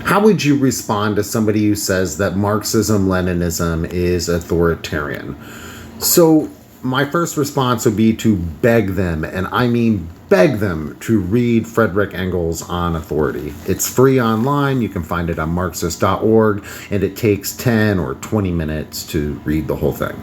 How would you respond to somebody who says that Marxism Leninism is authoritarian? So my first response would be to beg them, and I mean beg them, to read Frederick Engles On Authority. It's free online. You can find it on Marxist.org, and it takes 10 or 20 minutes to read the whole thing.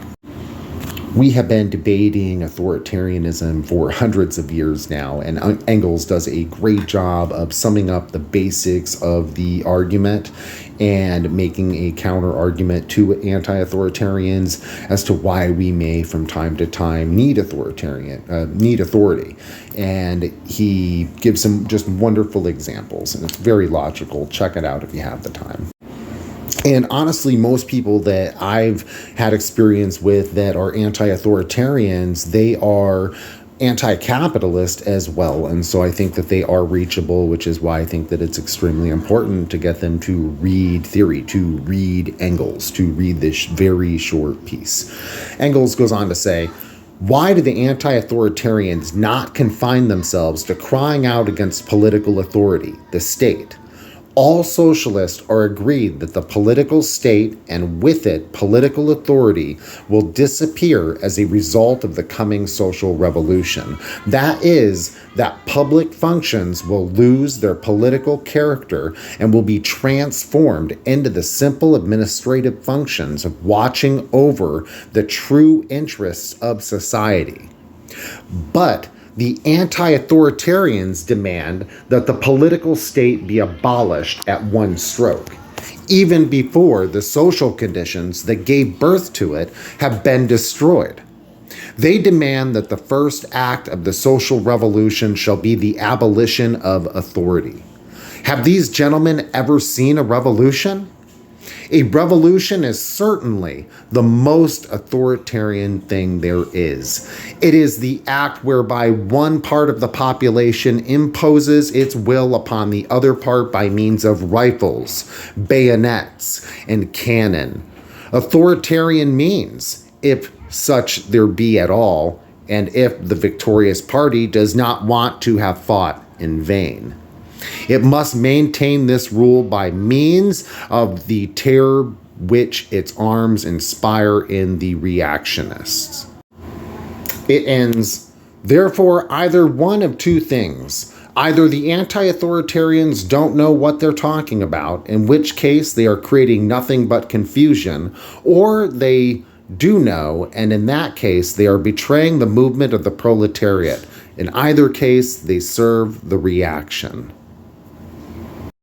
We have been debating authoritarianism for hundreds of years now, and Engels does a great job of summing up the basics of the argument and making a counter argument to anti-authoritarians as to why we may from time to time need authority. And he gives some just wonderful examples, and it's very logical. Check it out if you have the time. And honestly, most people that I've had experience with that are anti-authoritarians, they are anti-capitalist as well. And so I think that they are reachable, which is why I think that it's extremely important to get them to read theory, to read Engels, to read this very short piece. Engels goes on to say, why do the anti-authoritarians not confine themselves to crying out against political authority, the state? All socialists are agreed that the political state and with it political authority will disappear as a result of the coming social revolution. That is, that public functions will lose their political character and will be transformed into the simple administrative functions of watching over the true interests of society. But the anti-authoritarians demand that the political state be abolished at one stroke, even before the social conditions that gave birth to it have been destroyed. They demand that the first act of the social revolution shall be the abolition of authority. Have these gentlemen ever seen a revolution? A revolution is certainly the most authoritarian thing there is. It is the act whereby one part of the population imposes its will upon the other part by means of rifles, bayonets, and cannon. Authoritarian means, if such there be at all, and if the victorious party does not want to have fought in vain. It must maintain this rule by means of the terror which its arms inspire in the reactionists. It ends, therefore, either one of two things. Either the anti-authoritarians don't know what they're talking about, in which case they are creating nothing but confusion, or they do know, and in that case they are betraying the movement of the proletariat. In either case, they serve the reaction.